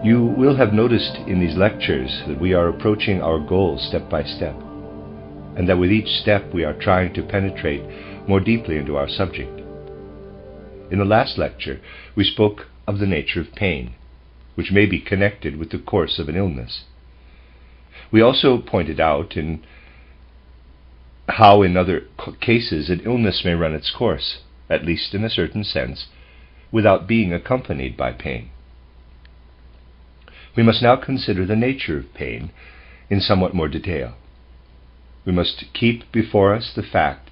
You will have noticed in these lectures that we are approaching our goal step by step, and that with each step we are trying to penetrate more deeply into our subject. In the last lecture, we spoke of the nature of pain, which may be connected with the course of an illness. We also pointed out how in other cases an illness may run its course, at least in a certain sense, without being accompanied by pain. We must now consider the nature of pain in somewhat more detail. We must keep before us the fact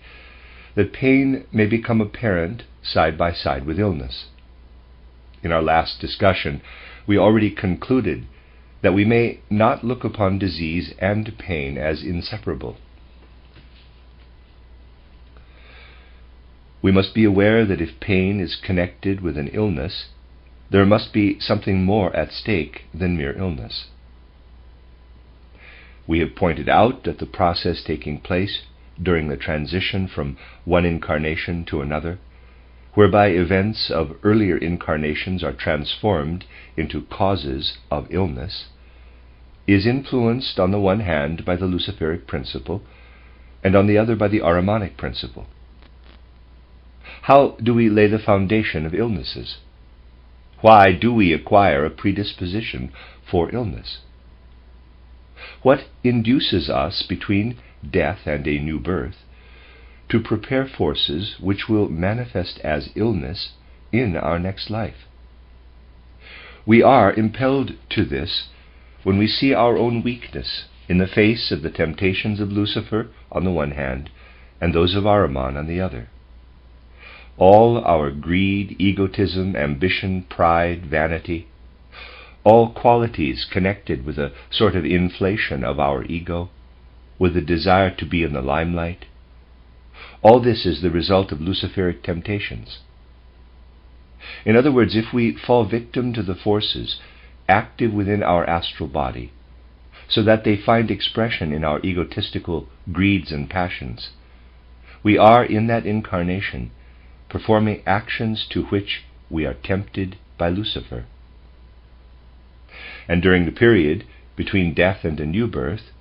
that pain may become apparent side by side with illness. In our last discussion, we already concluded that we may not look upon disease and pain as inseparable. We must be aware that if pain is connected with an illness, there must be something more at stake than mere illness. We have pointed out that the process taking place during the transition from one incarnation to another, whereby events of earlier incarnations are transformed into causes of illness, is influenced on the one hand by the Luciferic principle, and on the other by the Ahrimanic principle. How do we lay the foundation of illnesses? Why do we acquire a predisposition for illness? What induces us between death and a new birth to prepare forces which will manifest as illness in our next life? We are impelled to this when we see our own weakness in the face of the temptations of Lucifer on the one hand, and those of Ahriman on the other. All our greed, egotism, ambition, pride, vanity, all qualities connected with a sort of inflation of our ego, with the desire to be in the limelight, all this is the result of Luciferic temptations. In other words, if we fall victim to the forces active within our astral body, so that they find expression in our egotistical greeds and passions, we are in that incarnation performing actions to which we are tempted by Lucifer. And during the period between death and a new birth,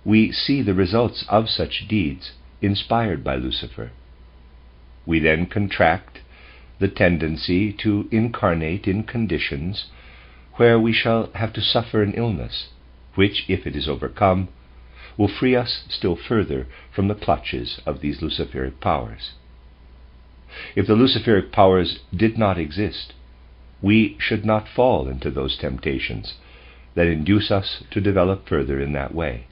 we see the results of such deeds inspired by Lucifer. We then contract the tendency to incarnate in conditions where we shall have to suffer an illness, which, if it is overcome, will free us still further from the clutches of these Luciferic powers. If the Luciferic powers did not exist, we should not fall into those temptations that induce us to develop further in that way.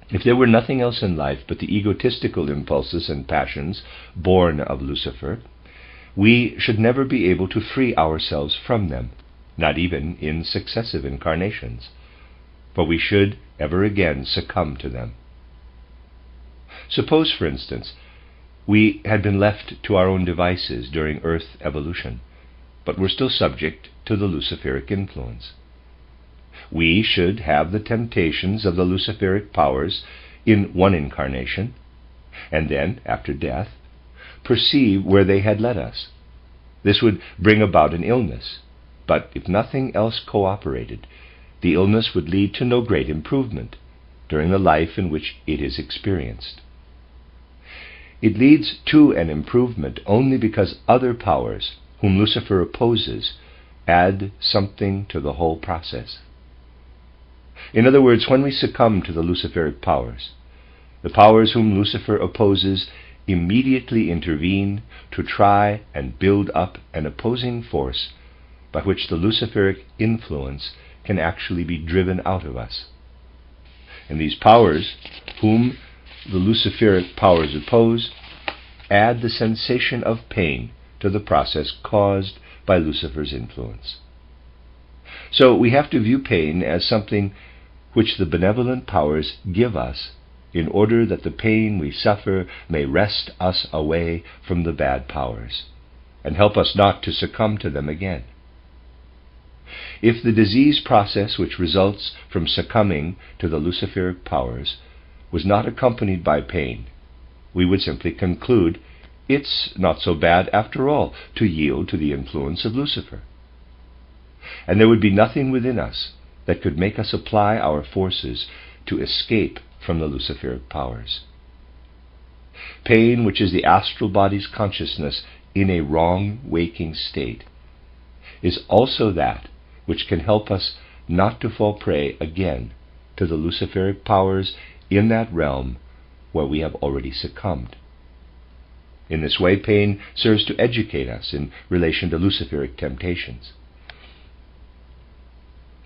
If there were nothing else in life but the egotistical impulses and passions born of Lucifer, we should never be able to free ourselves from them, not even in successive incarnations, for we should ever again succumb to them. Suppose, for instance, we had been left to our own devices during Earth evolution, but were still subject to the Luciferic influence. We should have the temptations of the Luciferic powers in one incarnation, and then, after death, perceive where they had led us. This would bring about an illness, but if nothing else cooperated, the illness would lead to no great improvement during the life in which it is experienced. It leads to an improvement only because other powers, whom Lucifer opposes, add something to the whole process. In other words, when we succumb to the Luciferic powers, the powers whom Lucifer opposes immediately intervene to try and build up an opposing force by which the Luciferic influence can actually be driven out of us. And these powers, whom the Luciferic powers oppose, add the sensation of pain to the process caused by Lucifer's influence. So we have to view pain as something which the benevolent powers give us in order that the pain we suffer may wrest us away from the bad powers and help us not to succumb to them again. If the disease process which results from succumbing to the Luciferic powers was not accompanied by pain, we would simply conclude it's not so bad after all to yield to the influence of Lucifer. and there would be nothing within us that could make us apply our forces to escape from the Luciferic powers. Pain, which is the astral body's consciousness in a wrong waking state, is also that which can help us not to fall prey again to the Luciferic powers in that realm where we have already succumbed. In this way, pain serves to educate us in relation to Luciferic temptations.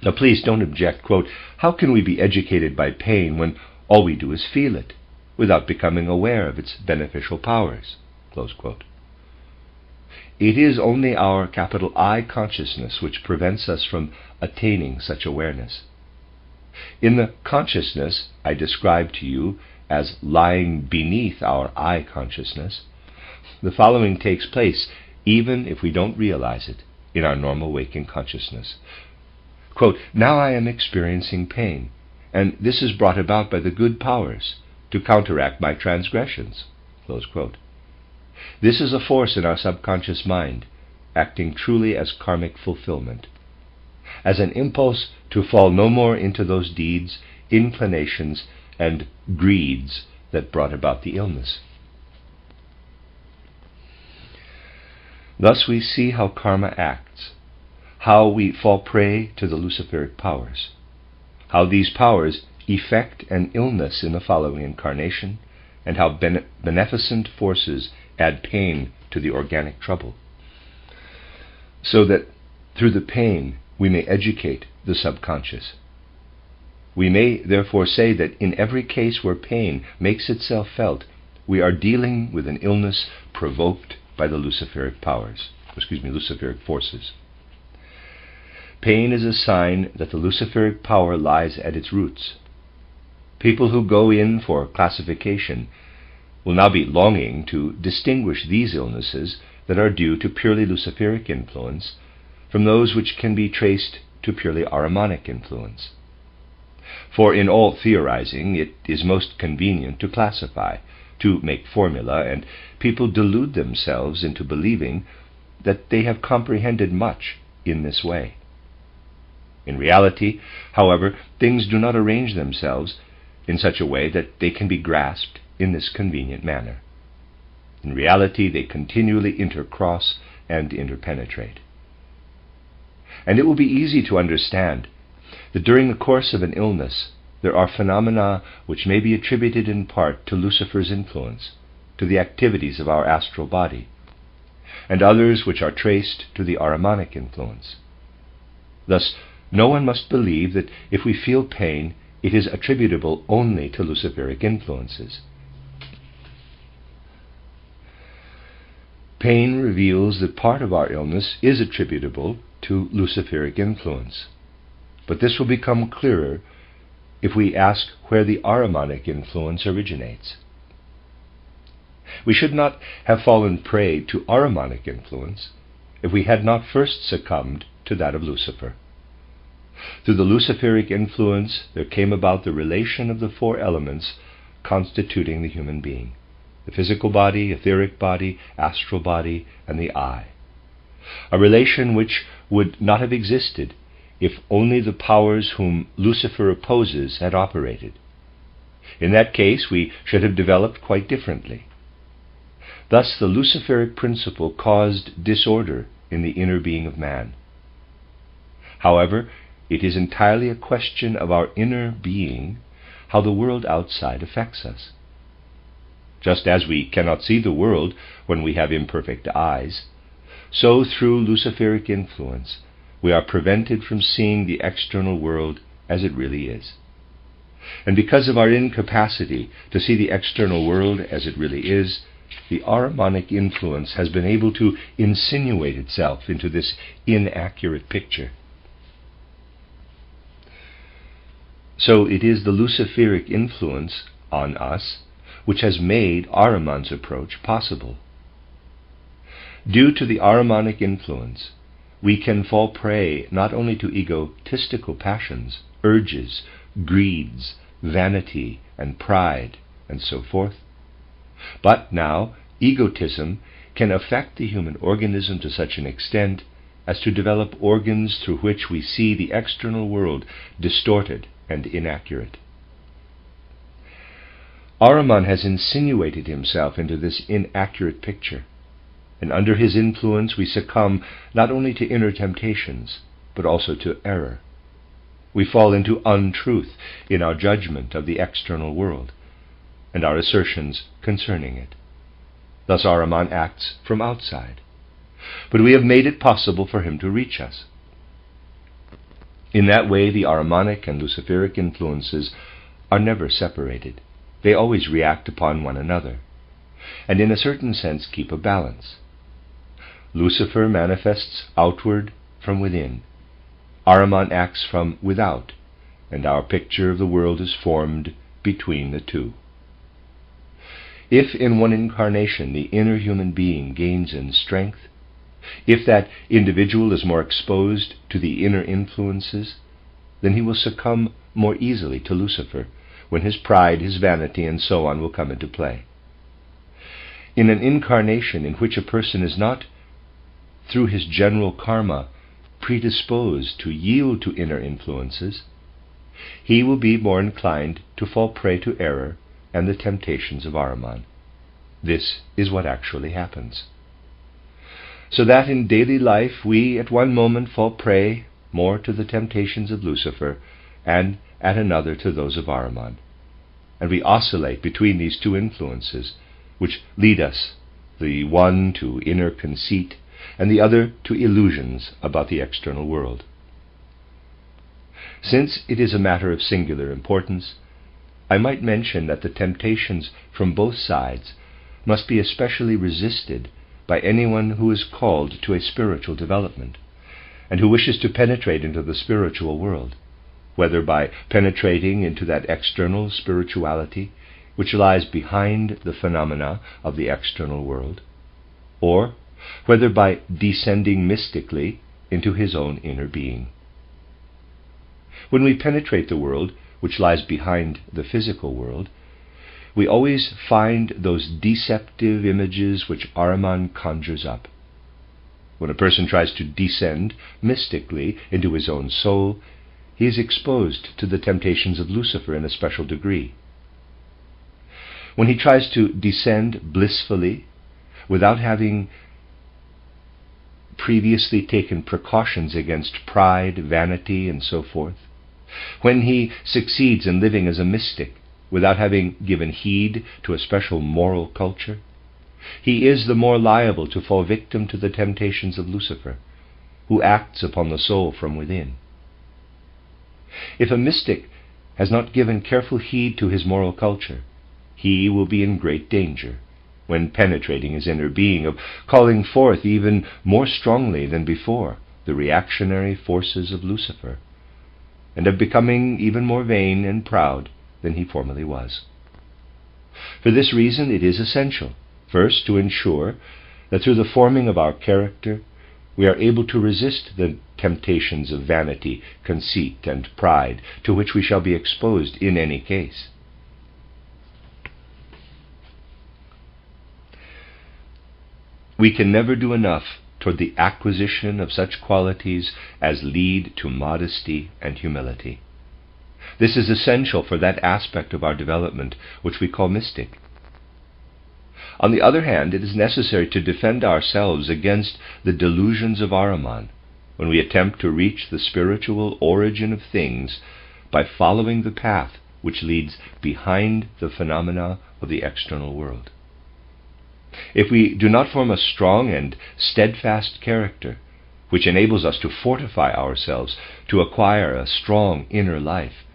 Now please don't object, quote, "How can we be educated by pain when all we do is feel it, without becoming aware of its beneficial powers?" Close quote. It is only our capital I consciousness which prevents us from attaining such awareness. In the consciousness I describe to you as lying beneath our I consciousness, the following takes place even if we don't realize it in our normal waking consciousness. Quote, "Now I am experiencing pain, and this is brought about by the good powers to counteract my transgressions." Close quote. This is a force in our subconscious mind, acting truly as karmic fulfillment, as an impulse to fall no more into those deeds, inclinations, and greeds that brought about the illness. Thus we see how karma acts, how we fall prey to the Luciferic powers, how these powers effect an illness in the following incarnation, and how beneficent forces add pain to the organic trouble, so that through the pain we may educate the subconscious. We may therefore say that in every case where pain makes itself felt, we are dealing with an illness provoked by the Luciferic forces. Pain is a sign that the Luciferic power lies at its roots. People who go in for classification will now be longing to distinguish these illnesses that are due to purely Luciferic influence from those which can be traced to purely Ahrimanic influence. For in all theorizing, it is most convenient to classify, to make formula, and people delude themselves into believing that they have comprehended much in this way. In reality, however, things do not arrange themselves in such a way that they can be grasped in this convenient manner. In reality, they continually intercross and interpenetrate. And it will be easy to understand that during the course of an illness, there are phenomena which may be attributed in part to Lucifer's influence, to the activities of our astral body, and others which are traced to the Ahrimanic influence. Thus, no one must believe that if we feel pain, it is attributable only to Luciferic influences. Pain reveals that part of our illness is attributable to Luciferic influence, but this will become clearer if we ask where the Ahrimanic influence originates. We should not have fallen prey to Ahrimanic influence if we had not first succumbed to that of Lucifer. Through the Luciferic influence there came about the relation of the four elements constituting the human being: the physical body, etheric body, astral body, and the I. A relation which would not have existed if only the powers whom Lucifer opposes had operated. In that case, we should have developed quite differently. Thus, the Luciferic principle caused disorder in the inner being of man. However, it is entirely a question of our inner being how the world outside affects us. Just as we cannot see the world when we have imperfect eyes, so through Luciferic influence we are prevented from seeing the external world as it really is. And because of our incapacity to see the external world as it really is, the Ahrimanic influence has been able to insinuate itself into this inaccurate picture. So it is the Luciferic influence on us which has made Ahriman's approach possible. Due to the Ahrimanic influence, we can fall prey not only to egotistical passions, urges, greeds, vanity, and pride, and so forth, but now egotism can affect the human organism to such an extent as to develop organs through which we see the external world distorted and inaccurate. Ahriman has insinuated himself into this inaccurate picture, and under his influence we succumb not only to inner temptations, but also to error. We fall into untruth in our judgment of the external world, and our assertions concerning it. Thus Ahriman acts from outside, but we have made it possible for him to reach us. In that way, the Ahrimanic and Luciferic influences are never separated. They always react upon one another, and in a certain sense keep a balance. Lucifer manifests outward from within. Ahriman acts from without, and our picture of the world is formed between the two. If in one incarnation the inner human being gains in strength, if that individual is more exposed to the inner influences, then he will succumb more easily to Lucifer, when his pride, his vanity, and so on will come into play. In an incarnation in which a person is not, through his general karma, predisposed to yield to inner influences, he will be more inclined to fall prey to error and the temptations of Ahriman. This is what actually happens. So that in daily life we at one moment fall prey more to the temptations of Lucifer, and at another to those of Ahriman. And we oscillate between these two influences, which lead us, the one to inner conceit, and the other to illusions about the external world. Since it is a matter of singular importance, I might mention that the temptations from both sides must be especially resisted by anyone who is called to a spiritual development, and who wishes to penetrate into the spiritual world, whether by penetrating into that external spirituality which lies behind the phenomena of the external world, or whether by descending mystically into his own inner being. When we penetrate the world which lies behind the physical world, we always find those deceptive images which Ahriman conjures up. When a person tries to descend mystically into his own soul, he is exposed to the temptations of Lucifer in a special degree. When he tries to descend blissfully, without having previously taken precautions against pride, vanity, and so forth, when he succeeds in living as a mystic, without having given heed to a special moral culture, he is the more liable to fall victim to the temptations of Lucifer, who acts upon the soul from within. If a mystic has not given careful heed to his moral culture, he will be in great danger, when penetrating his inner being, of calling forth even more strongly than before the reactionary forces of Lucifer, and of becoming even more vain and proud than he formerly was. For this reason it is essential, first, to ensure that through the forming of our character we are able to resist the temptations of vanity, conceit, and pride to which we shall be exposed in any case. We can never do enough toward the acquisition of such qualities as lead to modesty and humility. This is essential for that aspect of our development which we call mystic. On the other hand, it is necessary to defend ourselves against the delusions of Ahriman when we attempt to reach the spiritual origin of things by following the path which leads behind the phenomena of the external world. If we do not form a strong and steadfast character, which enables us to fortify ourselves to acquire a strong inner life,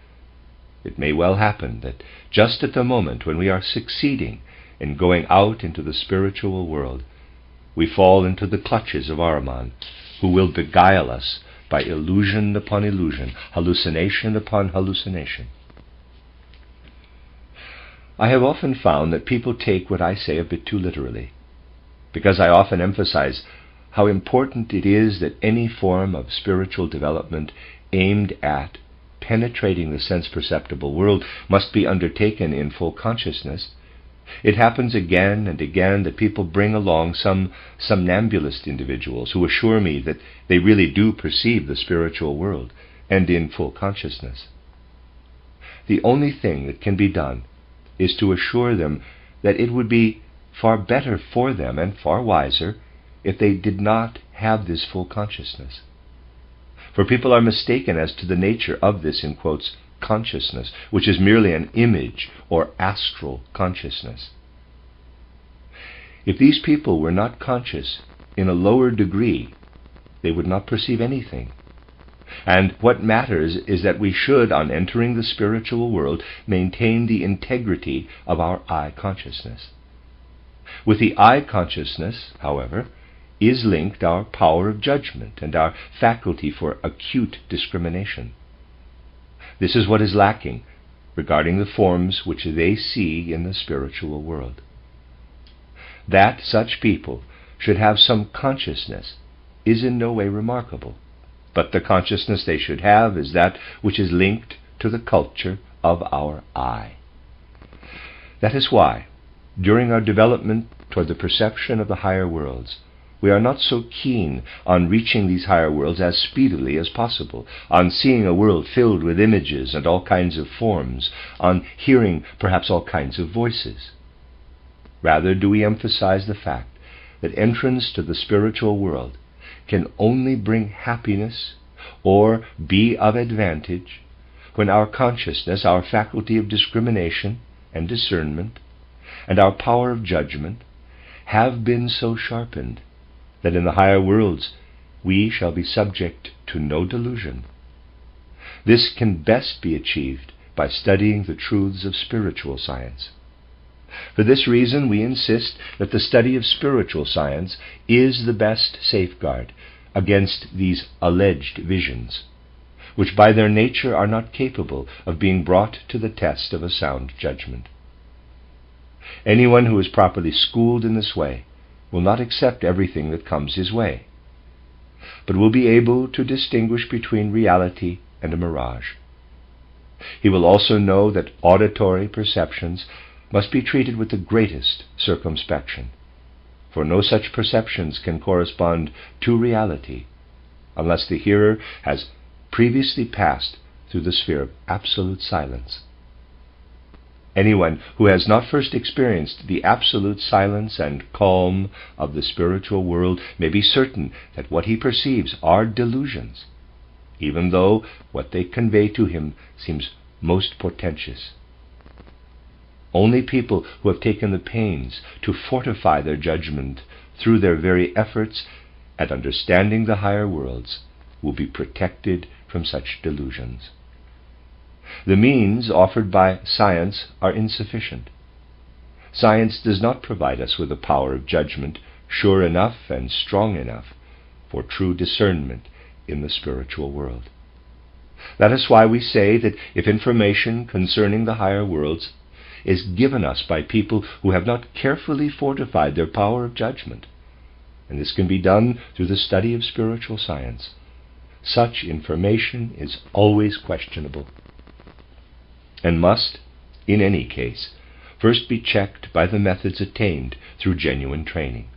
it may well happen that just at the moment when we are succeeding in going out into the spiritual world, we fall into the clutches of Ahriman, who will beguile us by illusion upon illusion, hallucination upon hallucination. I have often found that people take what I say a bit too literally, because I often emphasize how important it is that any form of spiritual development aimed at penetrating the sense-perceptible world must be undertaken in full consciousness, It happens again and again that people bring along some somnambulist individuals who assure me that they really do perceive the spiritual world and in full consciousness. The only thing that can be done is to assure them that it would be far better for them and far wiser if they did not have this full consciousness. For people are mistaken as to the nature of this, in quotes, consciousness, which is merely an image or astral consciousness. If these people were not conscious in a lower degree, they would not perceive anything. And what matters is that we should, on entering the spiritual world, maintain the integrity of our I consciousness. With the I consciousness, however, is linked our power of judgment and our faculty for acute discrimination. This is what is lacking regarding the forms which they see in the spiritual world. That such people should have some consciousness is in no way remarkable, but the consciousness they should have is that which is linked to the culture of our I. That is why, during our development toward the perception of the higher worlds, we are not so keen on reaching these higher worlds as speedily as possible, on seeing a world filled with images and all kinds of forms, on hearing perhaps all kinds of voices. Rather do we emphasize the fact that entrance to the spiritual world can only bring happiness or be of advantage when our consciousness, our faculty of discrimination and discernment, and our power of judgment have been so sharpened that in the higher worlds we shall be subject to no delusion. This can best be achieved by studying the truths of spiritual science. For this reason we insist that the study of spiritual science is the best safeguard against these alleged visions, which by their nature are not capable of being brought to the test of a sound judgment. Anyone who is properly schooled in this way will not accept everything that comes his way, but will be able to distinguish between reality and a mirage. He will also know that auditory perceptions must be treated with the greatest circumspection, for no such perceptions can correspond to reality unless the hearer has previously passed through the sphere of absolute silence. Anyone who has not first experienced the absolute silence and calm of the spiritual world may be certain that what he perceives are delusions, even though what they convey to him seems most portentous. Only people who have taken the pains to fortify their judgment through their very efforts at understanding the higher worlds will be protected from such delusions. The means offered by science are insufficient. Science does not provide us with a power of judgment sure enough and strong enough for true discernment in the spiritual world. That is why we say that if information concerning the higher worlds is given us by people who have not carefully fortified their power of judgment, and this can be done through the study of spiritual science, such information is always questionable, and must, in any case, first be checked by the methods attained through genuine training.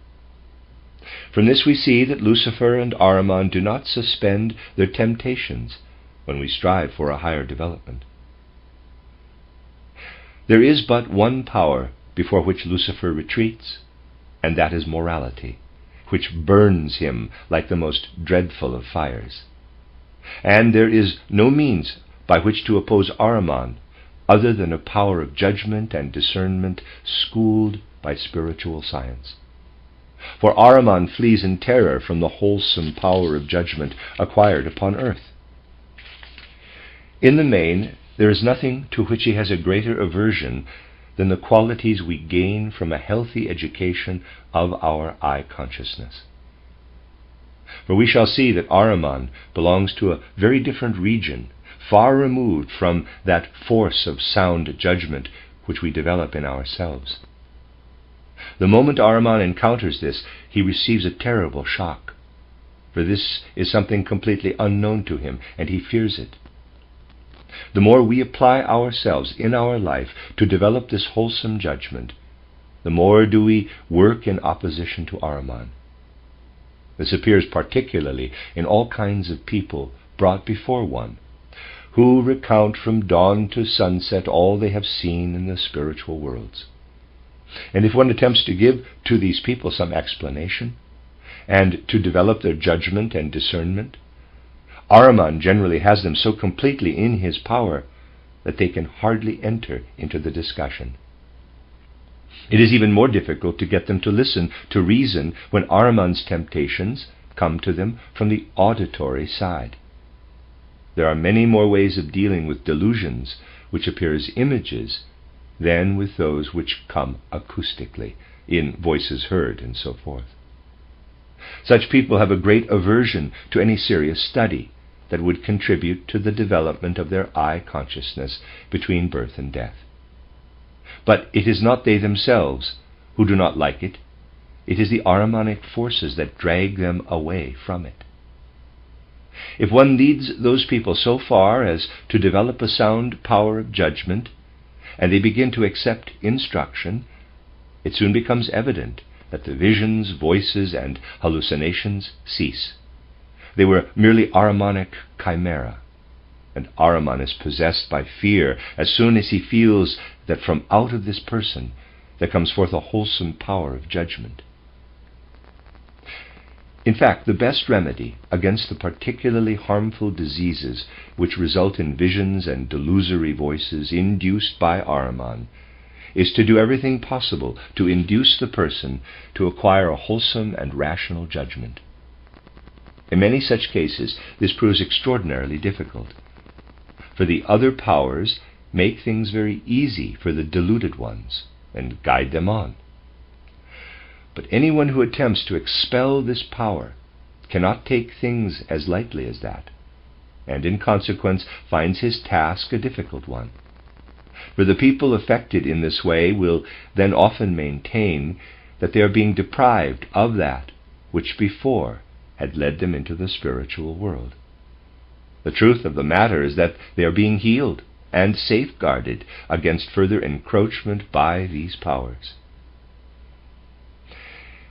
From this we see that Lucifer and Ahriman do not suspend their temptations when we strive for a higher development. There is but one power before which Lucifer retreats, and that is morality, which burns him like the most dreadful of fires. And there is no means by which to oppose Ahriman other than a power of judgment and discernment schooled by spiritual science. For Ahriman flees in terror from the wholesome power of judgment acquired upon earth. In the main, there is nothing to which he has a greater aversion than the qualities we gain from a healthy education of our I consciousness. For we shall see that Ahriman belongs to a very different region, far removed from that force of sound judgment which we develop in ourselves. The moment Ahriman encounters this, he receives a terrible shock, for this is something completely unknown to him, and he fears it. The more we apply ourselves in our life to develop this wholesome judgment, the more do we work in opposition to Ahriman. This appears particularly in all kinds of people brought before one, who recount from dawn to sunset all they have seen in the spiritual worlds. And if one attempts to give to these people some explanation, and to develop their judgment and discernment, Ahriman generally has them so completely in his power that they can hardly enter into the discussion. It is even more difficult to get them to listen to reason when Ahriman's temptations come to them from the auditory side. There are many more ways of dealing with delusions which appear as images than with those which come acoustically, in voices heard and so forth. Such people have a great aversion to any serious study that would contribute to the development of their I consciousness between birth and death. But it is not they themselves who do not like it. It is the Ahrimanic forces that drag them away from it. If one leads those people so far as to develop a sound power of judgment, and they begin to accept instruction, it soon becomes evident that the visions, voices, and hallucinations cease. They were merely Ahrimanic chimera, and Ahriman is possessed by fear as soon as he feels that from out of this person there comes forth a wholesome power of judgment. In fact, the best remedy against the particularly harmful diseases which result in visions and delusory voices induced by Ahriman is to do everything possible to induce the person to acquire a wholesome and rational judgment. In many such cases, this proves extraordinarily difficult, for the other powers make things very easy for the deluded ones and guide them on. But anyone who attempts to expel this power cannot take things as lightly as that, and in consequence finds his task a difficult one. For the people affected in this way will then often maintain that they are being deprived of that which before had led them into the spiritual world. The truth of the matter is that they are being healed and safeguarded against further encroachment by these powers.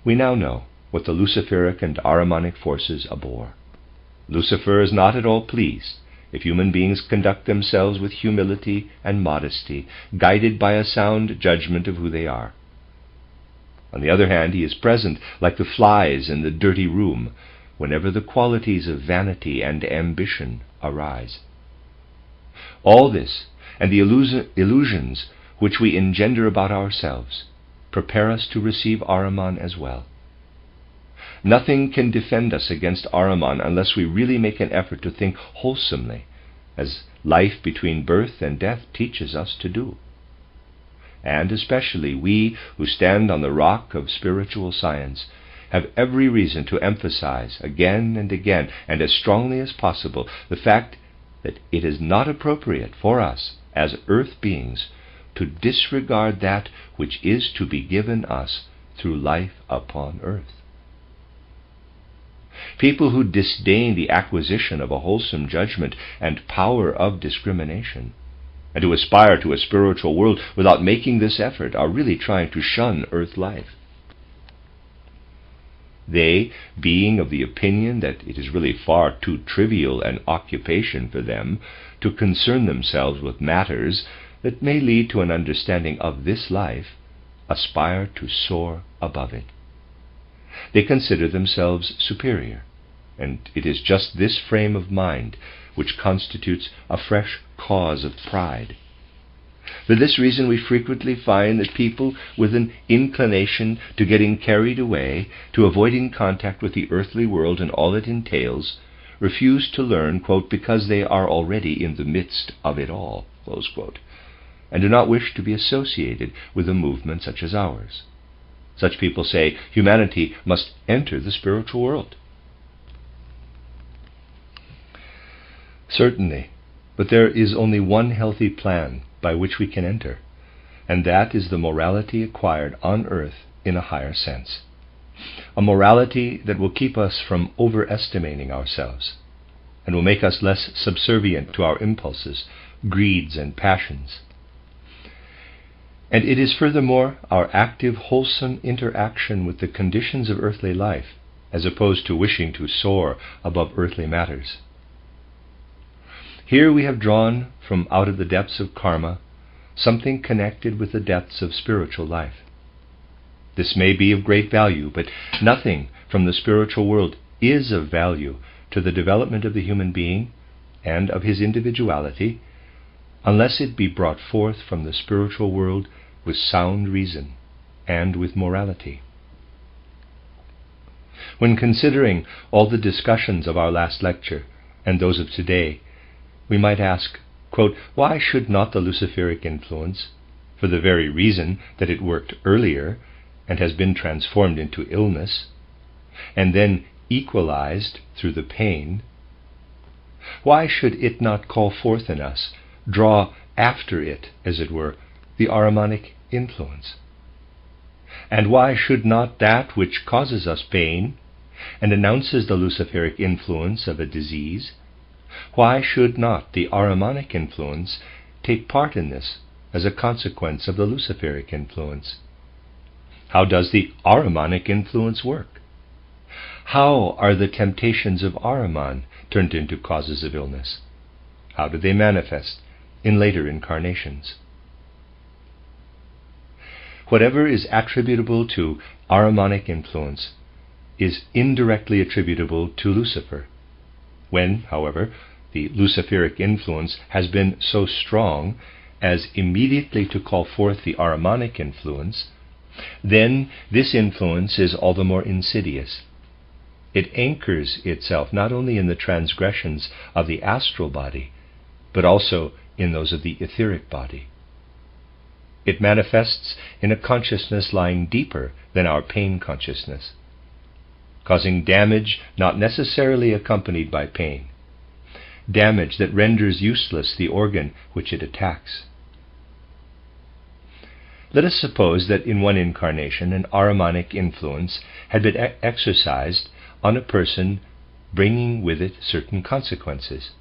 We now know what the Luciferic and Ahrimanic forces abhor. Lucifer is not at all pleased if human beings conduct themselves with humility and modesty, guided by a sound judgment of who they are. On the other hand, he is present like the flies in the dirty room whenever the qualities of vanity and ambition arise. All this, and the illusions which we engender about ourselves, prepare us to receive Ahriman as well. Nothing can defend us against Ahriman unless we really make an effort to think wholesomely, as life between birth and death teaches us to do. And especially we who stand on the rock of spiritual science have every reason to emphasize again and again, and as strongly as possible, the fact that it is not appropriate for us as earth beings to disregard that which is to be given us through life upon earth. People who disdain the acquisition of a wholesome judgment and power of discrimination, and who aspire to a spiritual world without making this effort, are really trying to shun earth life. They, being of the opinion that it is really far too trivial an occupation for them to concern themselves with matters that may lead to an understanding of this life, aspire to soar above it. They consider themselves superior, and it is just this frame of mind which constitutes a fresh cause of pride. For this reason we frequently find that people with an inclination to getting carried away, to avoiding contact with the earthly world and all it entails, refuse to learn, quote, because they are already in the midst of it all, close quote, and do not wish to be associated with a movement such as ours. Such people say humanity must enter the spiritual world. Certainly, but there is only one healthy plan by which we can enter, and that is the morality acquired on earth in a higher sense. A morality that will keep us from overestimating ourselves, and will make us less subservient to our impulses, greeds, and passions. And it is furthermore our active, wholesome interaction with the conditions of earthly life, as opposed to wishing to soar above earthly matters. Here we have drawn from out of the depths of karma something connected with the depths of spiritual life. This may be of great value, but nothing from the spiritual world is of value to the development of the human being and of his individuality unless it be brought forth from the spiritual world with sound reason and with morality. When considering all the discussions of our last lecture and those of today, we might ask, quote, why should not the Luciferic influence, for the very reason that it worked earlier and has been transformed into illness, and then equalized through the pain, why should it not call forth in us, draw after it, as it were, the Ahrimanic influence? And why should not that which causes us pain and announces the Luciferic influence of a disease, why should not the Ahrimanic influence take part in this as a consequence of the Luciferic influence? How does the Ahrimanic influence work? How are the temptations of Ahriman turned into causes of illness? How do they manifest in later incarnations? Whatever is attributable to Ahrimanic influence is indirectly attributable to Lucifer. When, however, the Luciferic influence has been so strong as immediately to call forth the Ahrimanic influence, then this influence is all the more insidious. It anchors itself not only in the transgressions of the astral body, but also in those of the etheric body. It manifests in a consciousness lying deeper than our pain consciousness, causing damage not necessarily accompanied by pain, damage that renders useless the organ which it attacks. Let us suppose that in one incarnation an Ahrimanic influence had been exercised on a person, bringing with it certain consequences.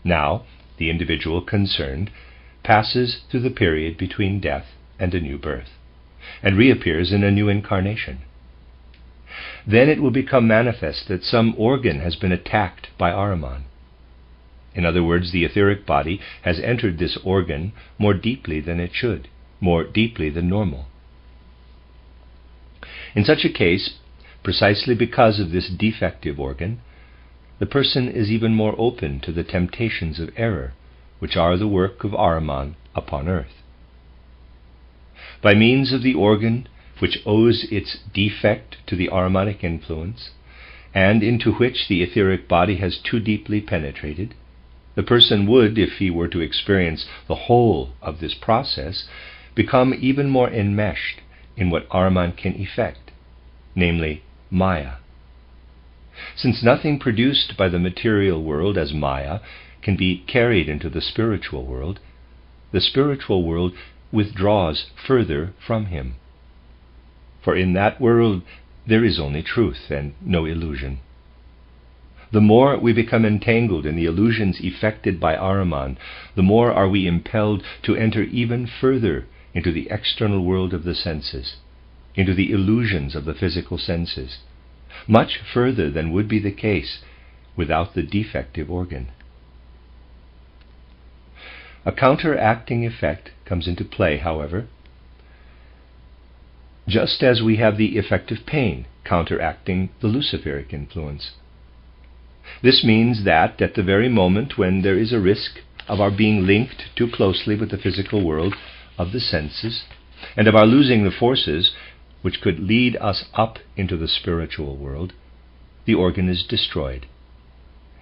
Now, the individual concerned passes through the period between death and a new birth, and reappears in a new incarnation. Then it will become manifest that some organ has been attacked by Ahriman. In other words, the etheric body has entered this organ more deeply than it should, more deeply than normal. In such a case, precisely because of this defective organ, the person is even more open to the temptations of error, which are the work of Ahriman upon earth. By means of the organ which owes its defect to the Ahrimanic influence, and into which the etheric body has too deeply penetrated, the person would, if he were to experience the whole of this process, become even more enmeshed in what Ahriman can effect, namely Maya. Since nothing produced by the material world as Maya can be carried into the spiritual world withdraws further from him. For in that world there is only truth and no illusion. The more we become entangled in the illusions effected by Ahriman, the more are we impelled to enter even further into the external world of the senses, into the illusions of the physical senses, much further than would be the case without the defective organ. A counteracting effect comes into play, however, just as we have the effect of pain counteracting the Luciferic influence. This means that at the very moment when there is a risk of our being linked too closely with the physical world of the senses, and of our losing the forces which could lead us up into the spiritual world, the organ is destroyed.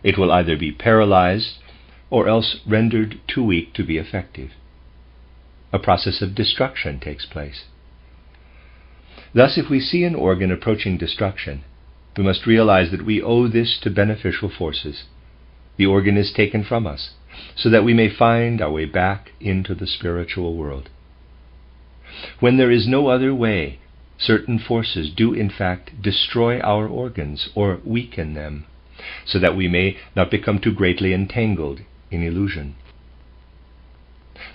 It will either be paralyzed or else rendered too weak to be effective. A process of destruction takes place. Thus, if we see an organ approaching destruction, we must realize that we owe this to beneficial forces. The organ is taken from us, so that we may find our way back into the spiritual world. When there is no other way, certain forces do in fact destroy our organs or weaken them, so that we may not become too greatly entangled in illusion.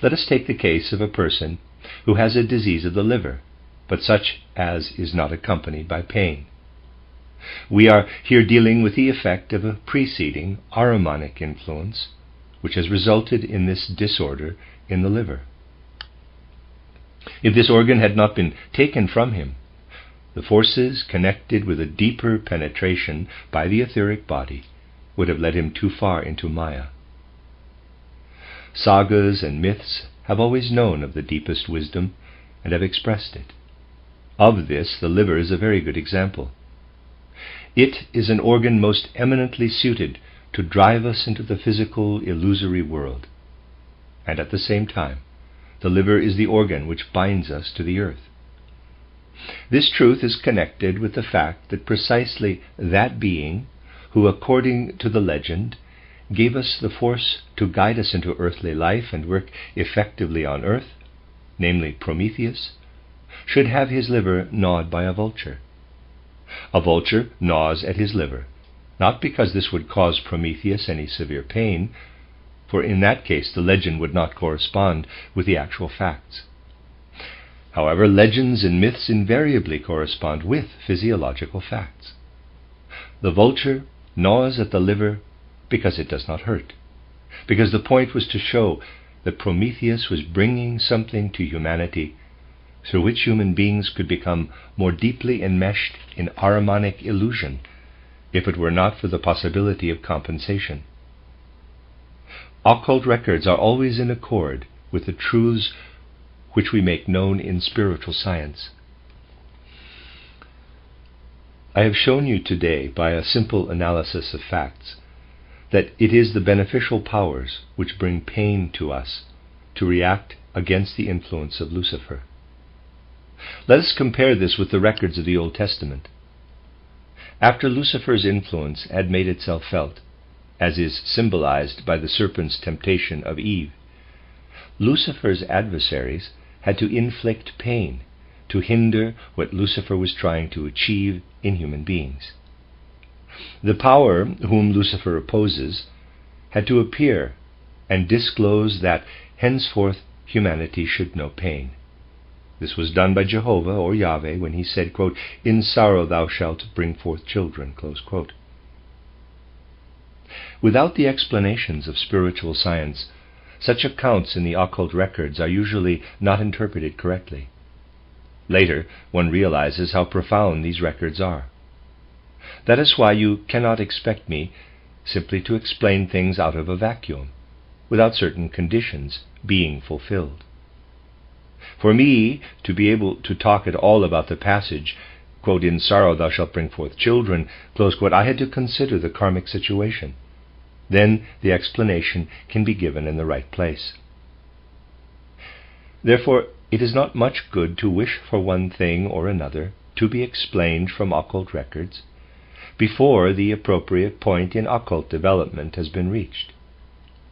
Let us take the case of a person who has a disease of the liver, but such as is not accompanied by pain. We are here dealing with the effect of a preceding Ahrimanic influence, which has resulted in this disorder in the liver. If this organ had not been taken from him, the forces connected with a deeper penetration by the etheric body would have led him too far into Maya. Sagas and myths have always known of the deepest wisdom and have expressed it. Of this, the liver is a very good example. It is an organ most eminently suited to drive us into the physical, illusory world. And at the same time, the liver is the organ which binds us to the earth. This truth is connected with the fact that precisely that being, who according to the legend gave us the force to guide us into earthly life and work effectively on earth, namely Prometheus, should have his liver gnawed by a vulture. A vulture gnaws at his liver, not because this would cause Prometheus any severe pain, for in that case the legend would not correspond with the actual facts. However, legends and myths invariably correspond with physiological facts. The vulture gnaws at the liver because it does not hurt, because the point was to show that Prometheus was bringing something to humanity through which human beings could become more deeply enmeshed in Ahrimanic illusion, if it were not for the possibility of compensation. Occult records are always in accord with the truths which we make known in spiritual science. I have shown you today, by a simple analysis of facts, that it is the beneficial powers which bring pain to us to react against the influence of Lucifer. Let us compare this with the records of the Old Testament. After Lucifer's influence had made itself felt, as is symbolized by the serpent's temptation of Eve, Lucifer's adversaries had to inflict pain to hinder what Lucifer was trying to achieve in human beings. The power whom Lucifer opposes had to appear and disclose that henceforth humanity should know pain. This was done by Jehovah or Yahweh when he said, quote, "In sorrow thou shalt bring forth children," close quote. Without the explanations of spiritual science, such accounts in the occult records are usually not interpreted correctly. Later, one realizes how profound these records are. That is why you cannot expect me simply to explain things out of a vacuum, without certain conditions being fulfilled. For me to be able to talk at all about the passage, quote, "In sorrow thou shalt bring forth children," close quote, I had to consider the karmic situation. Then the explanation can be given in the right place. Therefore, it is not much good to wish for one thing or another to be explained from occult records before the appropriate point in occult development has been reached.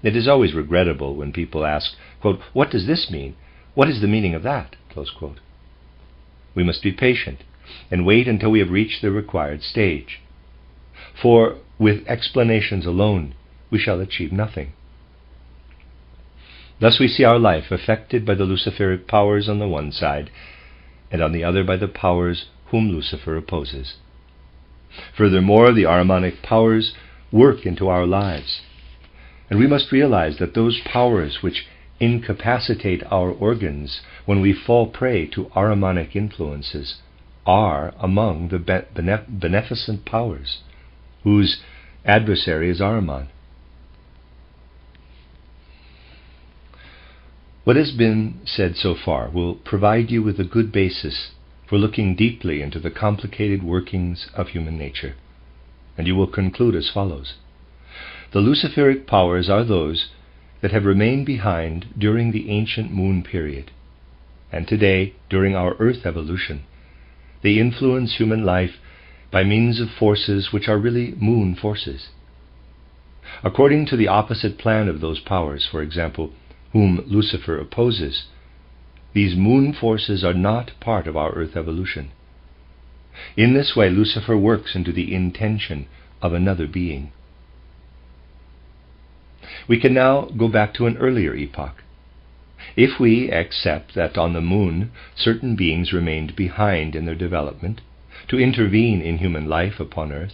It is always regrettable when people ask, quote, "What does this mean? What is the meaning of that?" close quote. We must be patient and wait until we have reached the required stage. For with explanations alone, we shall achieve nothing. Thus we see our life affected by the Luciferic powers on the one side, and on the other by the powers whom Lucifer opposes. Furthermore, the Ahrimanic powers work into our lives, and we must realize that those powers which incapacitate our organs when we fall prey to Ahrimanic influences are among the beneficent powers whose adversary is Ahriman. What has been said so far will provide you with a good basis for looking deeply into the complicated workings of human nature, and you will conclude as follows. The Luciferic powers are those that have remained behind during the ancient moon period, and today, during our earth evolution, they influence human life by means of forces which are really moon forces. According to the opposite plan of those powers, for example, whom Lucifer opposes, these moon forces are not part of our earth evolution. In this way, Lucifer works into the intention of another being. We can now go back to an earlier epoch. If we accept that on the moon certain beings remained behind in their development to intervene in human life upon earth,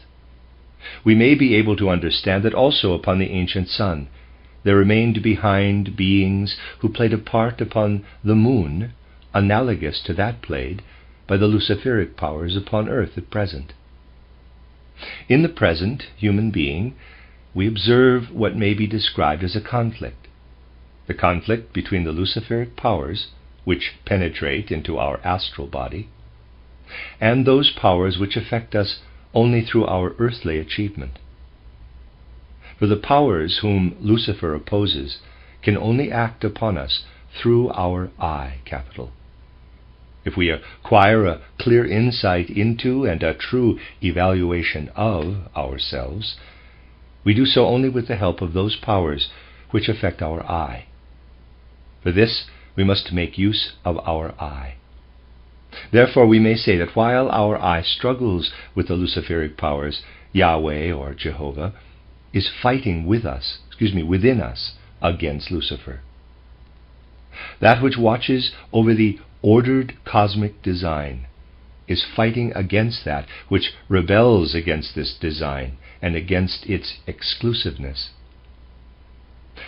we may be able to understand that also upon the ancient sun there remained behind beings who played a part upon the moon analogous to that played by the luciferic powers upon earth at present. In the present human being, we observe what may be described as a conflict. The conflict between the luciferic powers, which penetrate into our astral body, and those powers which affect us only through our earthly achievement. For the powers whom Lucifer opposes can only act upon us through our I capital. If we acquire a clear insight into and a true evaluation of ourselves, we do so only with the help of those powers which affect our I. For this we must make use of our I. Therefore we may say that while our I struggles with the luciferic powers, Yahweh or Jehovah is fighting within us against Lucifer. That which watches over the ordered cosmic design is fighting against that which rebels against this design and against its exclusiveness.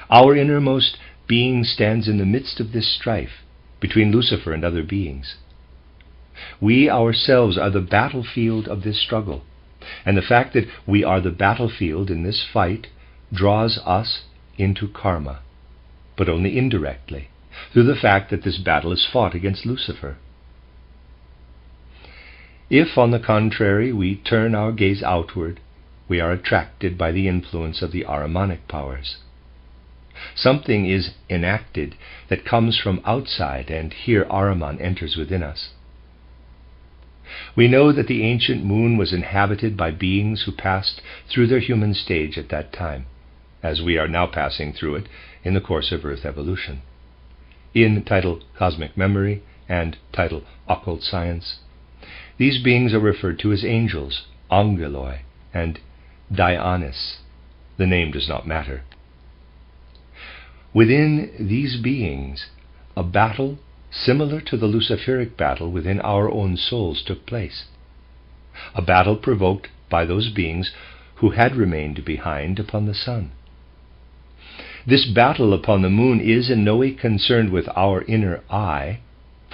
Our innermost being stands in the midst of this strife between Lucifer and other beings. We ourselves are the battlefield of this struggle, and the fact that we are the battlefield in this fight draws us into karma, but only indirectly, through the fact that this battle is fought against Lucifer. If, on the contrary, we turn our gaze outward, we are attracted by the influence of the Ahrimanic powers. Something is enacted that comes from outside, and here Ahriman enters within us. We know that the ancient moon was inhabited by beings who passed through their human stage at that time, as we are now passing through it in the course of Earth evolution. In title Cosmic Memory and title Occult Science, these beings are referred to as angels, angeloi, and Dionis. The name does not matter. Within these beings, a battle similar to the luciferic battle within our own souls took place, a battle provoked by those beings who had remained behind upon the sun. This battle upon the moon is in no way concerned with our inner I,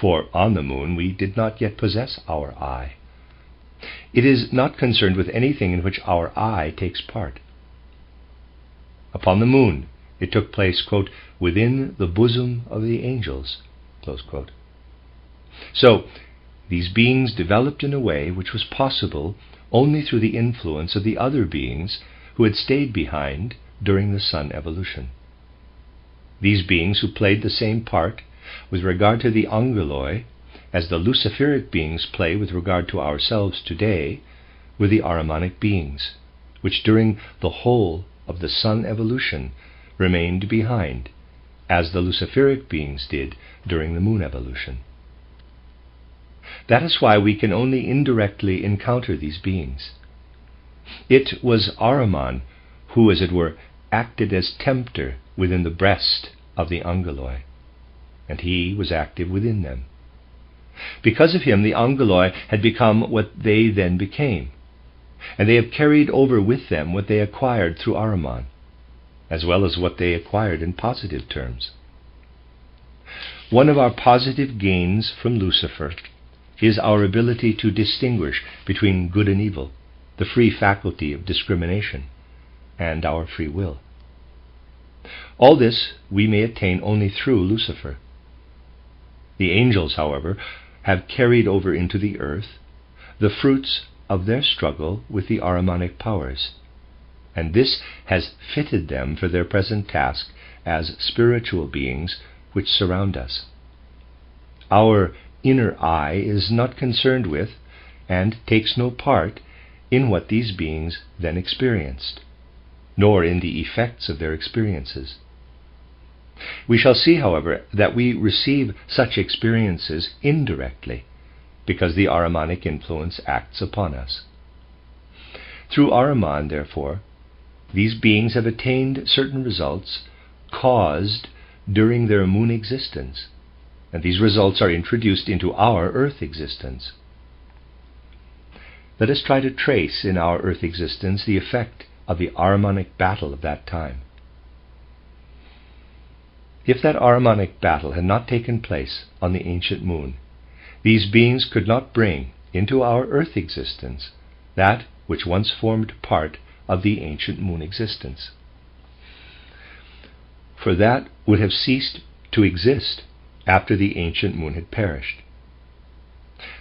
for on the moon we did not yet possess our I. It is not concerned with anything in which our I takes part. Upon the moon it took place, quote, within the bosom of the angels, close quote. So, these beings developed in a way which was possible only through the influence of the other beings who had stayed behind during the sun evolution. These beings who played the same part with regard to the angeloi as the luciferic beings play with regard to ourselves today were the Ahrimanic beings, which during the whole of the sun evolution remained behind, as the luciferic beings did during the moon evolution. That is why we can only indirectly encounter these beings. It was Ahriman who, as it were, acted as tempter within the breast of the angeloi, and he was active within them. Because of him, the angeloi had become what they then became, and they have carried over with them what they acquired through Ahriman, as well as what they acquired in positive terms. One of our positive gains from Lucifer is our ability to distinguish between good and evil, the free faculty of discrimination, and our free will. All this we may attain only through Lucifer. The angels, however, have carried over into the earth the fruits of their struggle with the Ahrimanic powers, and this has fitted them for their present task as spiritual beings which surround us. Our inner I is not concerned with, and takes no part in what these beings then experienced, nor in the effects of their experiences. We shall see, however, that we receive such experiences indirectly, because the Ahrimanic influence acts upon us. Through Ahriman, therefore, these beings have attained certain results caused during their moon existence, and these results are introduced into our earth existence. Let us try to trace in our earth existence the effect of the Ahrimanic battle of that time. If that Ahrimanic battle had not taken place on the ancient moon, these beings could not bring into our earth existence that which once formed part of the ancient moon existence. For that would have ceased to exist after the ancient moon had perished.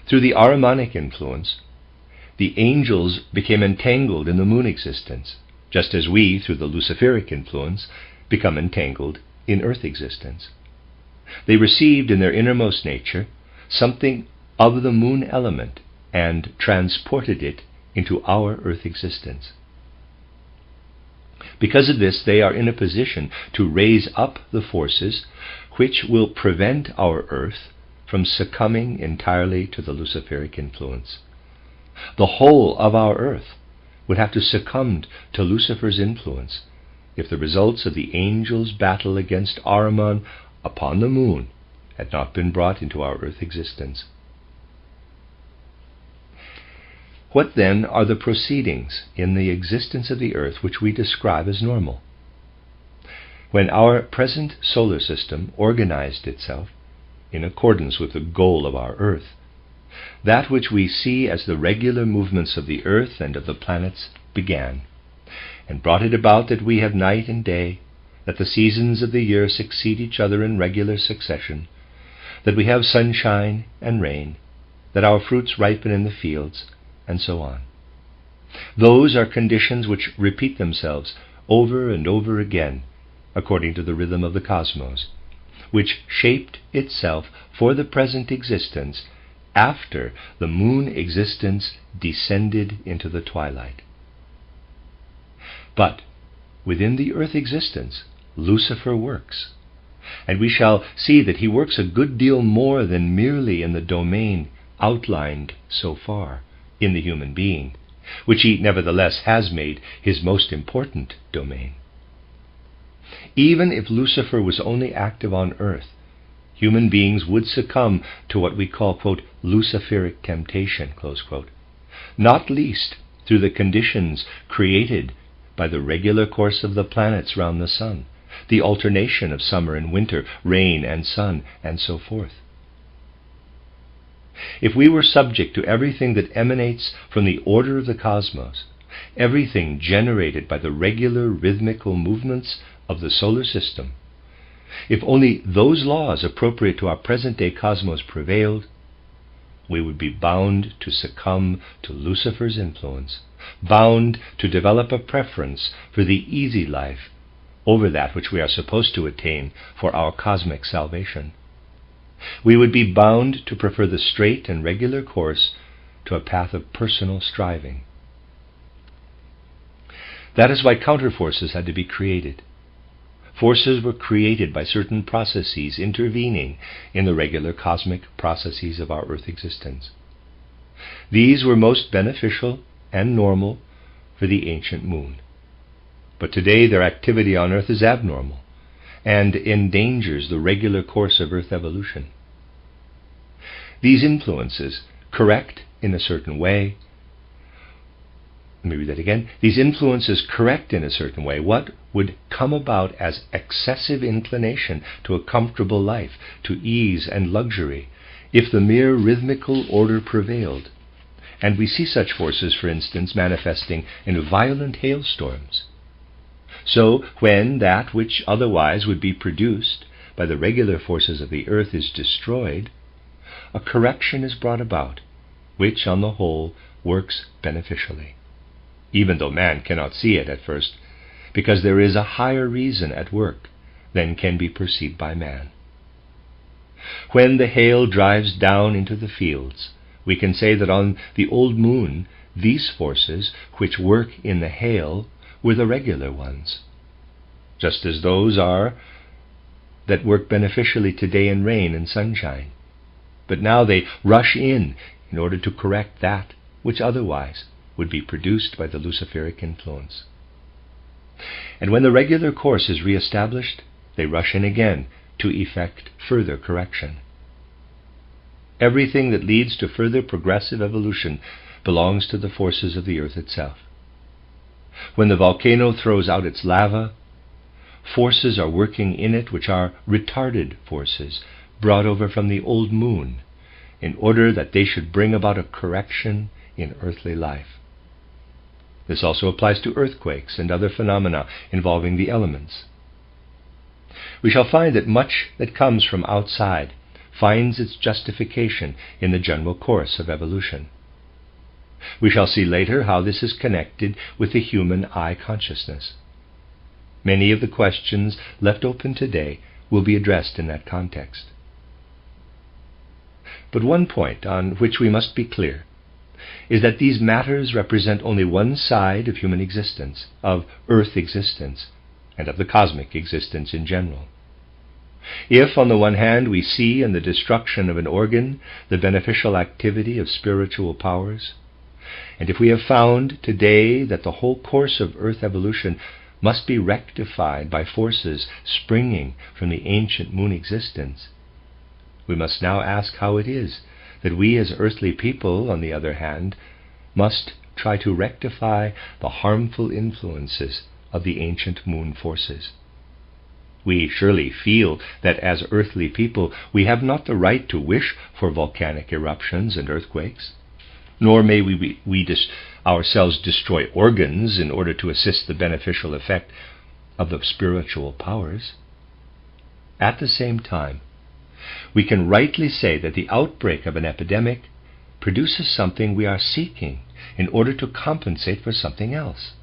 Through the Ahrimanic influence, the angels became entangled in the moon existence, just as we, through the Luciferic influence, become entangled in earth existence. They received in their innermost nature something of the moon element and transported it into our earth existence. Because of this, they are in a position to raise up the forces which will prevent our earth from succumbing entirely to the Luciferic influence. The whole of our earth would have to succumb to Lucifer's influence if the results of the angels' battle against Ahriman upon the moon had not been brought into our earth existence. What then are the proceedings in the existence of the earth which we describe as normal? When our present solar system organized itself in accordance with the goal of our earth, that which we see as the regular movements of the earth and of the planets began, and brought it about that we have night and day, that the seasons of the year succeed each other in regular succession, that we have sunshine and rain, that our fruits ripen in the fields, and so on. Those are conditions which repeat themselves over and over again, according to the rhythm of the cosmos, which shaped itself for the present existence after the moon existence descended into the twilight. But within the earth existence, Lucifer works, and we shall see that he works a good deal more than merely in the domain outlined so far in the human being, which he nevertheless has made his most important domain. Even if Lucifer was only active on earth, human beings would succumb to what we call, quote, Luciferic temptation, close quote, not least through the conditions created by the regular course of the planets round the sun, the alternation of summer and winter, rain and sun, and so forth. If we were subject to everything that emanates from the order of the cosmos, everything generated by the regular rhythmical movements of the solar system, if only those laws appropriate to our present-day cosmos prevailed, we would be bound to succumb to Lucifer's influence, bound to develop a preference for the easy life over that which we are supposed to attain for our cosmic salvation. We would be bound to prefer the straight and regular course to a path of personal striving. That is why counterforces had to be created. Forces were created by certain processes intervening in the regular cosmic processes of our earth existence. These were most beneficial and normal for the ancient moon. But today their activity on earth is abnormal and endangers the regular course of earth evolution. These influences correct in a certain way. Let me read that again. These influences correct in a certain way what would come about as excessive inclination to a comfortable life, to ease and luxury, if the mere rhythmical order prevailed. And we see such forces, for instance, manifesting in violent hailstorms. So, when that which otherwise would be produced by the regular forces of the earth is destroyed, a correction is brought about, which, on the whole, works beneficially, even though man cannot see it at first, because there is a higher reason at work than can be perceived by man. When the hail drives down into the fields, we can say that on the old moon, these forces which work in the hail were the regular ones, just as those are that work beneficially today in rain and sunshine. But now they rush in order to correct that which otherwise would be produced by the Luciferic influence. And when the regular course is re-established, they rush in again to effect further correction. Everything that leads to further progressive evolution belongs to the forces of the earth itself. When the volcano throws out its lava, forces are working in it which are retarded forces brought over from the old moon in order that they should bring about a correction in earthly life. This also applies to earthquakes and other phenomena involving the elements. We shall find that much that comes from outside finds its justification in the general course of evolution. We shall see later how this is connected with the human eye consciousness. Many of the questions left open today will be addressed in that context. But one point on which we must be clear is that these matters represent only one side of human existence, of earth existence, and of the cosmic existence in general. If, on the one hand, we see in the destruction of an organ the beneficial activity of spiritual powers, and if we have found today that the whole course of earth evolution must be rectified by forces springing from the ancient moon existence, we must now ask how it is that we as earthly people, on the other hand, must try to rectify the harmful influences of the ancient moon forces. We surely feel that as earthly people we have not the right to wish for volcanic eruptions and earthquakes, nor may we ourselves destroy organs in order to assist the beneficial effect of the spiritual powers. At the same time, we can rightly say that the outbreak of an epidemic produces something we are seeking in order to compensate for something else.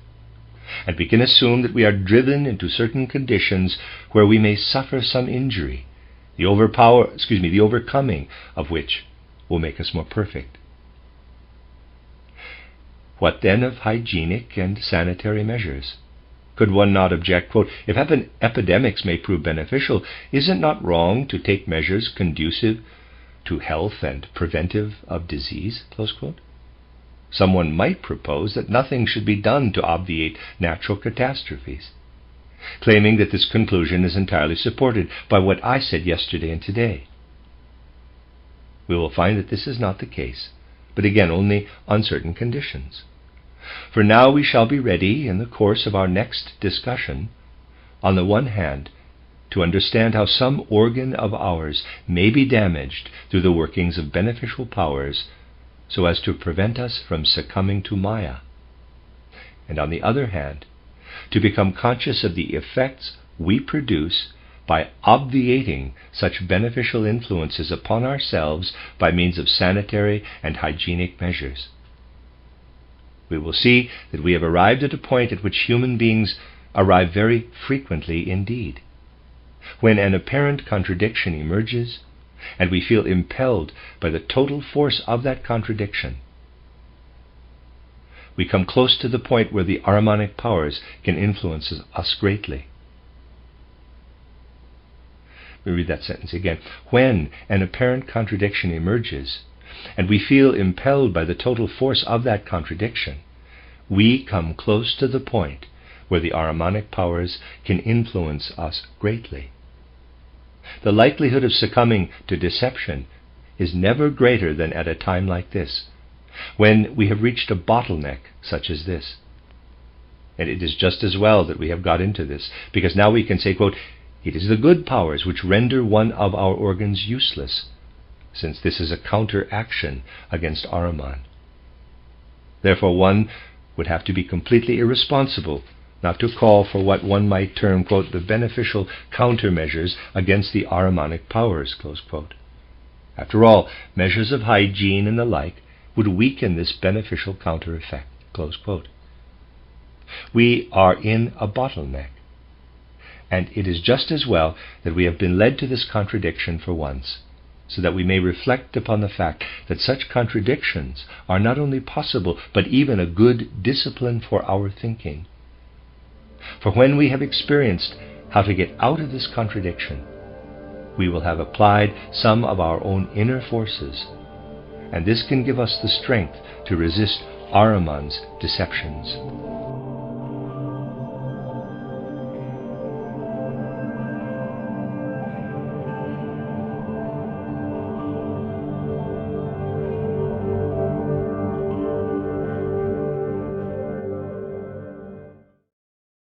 And we can assume that we are driven into certain conditions where we may suffer some injury, the overcoming of which will make us more perfect. What then of hygienic and sanitary measures? Could one not object, quote, if epidemics may prove beneficial, is it not wrong to take measures conducive to health and preventive of disease? Close quote. Someone might propose that nothing should be done to obviate natural catastrophes, claiming that this conclusion is entirely supported by what I said yesterday and today. We will find that this is not the case, but again only on certain conditions. For now we shall be ready, in the course of our next discussion, on the one hand, to understand how some organ of ours may be damaged through the workings of beneficial powers so as to prevent us from succumbing to Maya, and on the other hand, to become conscious of the effects we produce by obviating such beneficial influences upon ourselves by means of sanitary and hygienic measures. We will see that we have arrived at a point at which human beings arrive very frequently indeed, when an apparent contradiction emerges and we feel impelled by the total force of that contradiction. We come close to the point where the Ahrimanic powers can influence us greatly. Let me read that sentence again. When an apparent contradiction emerges, and we feel impelled by the total force of that contradiction, we come close to the point where the Ahrimanic powers can influence us greatly. The likelihood of succumbing to deception is never greater than at a time like this, when we have reached a bottleneck such as this. And it is just as well that we have got into this, because now we can say, quote, it is the good powers which render one of our organs useless, since this is a counteraction against Ahriman. Therefore one would have to be completely irresponsible not to call for what one might term, quote, the beneficial countermeasures against the Ahrimanic powers, close quote. After all, measures of hygiene and the like would weaken this beneficial counter-effect, close quote. We are in a bottleneck, and it is just as well that we have been led to this contradiction for once, so that we may reflect upon the fact that such contradictions are not only possible, but even a good discipline for our thinking. For when we have experienced how to get out of this contradiction, we will have applied some of our own inner forces, and this can give us the strength to resist Ahriman's deceptions.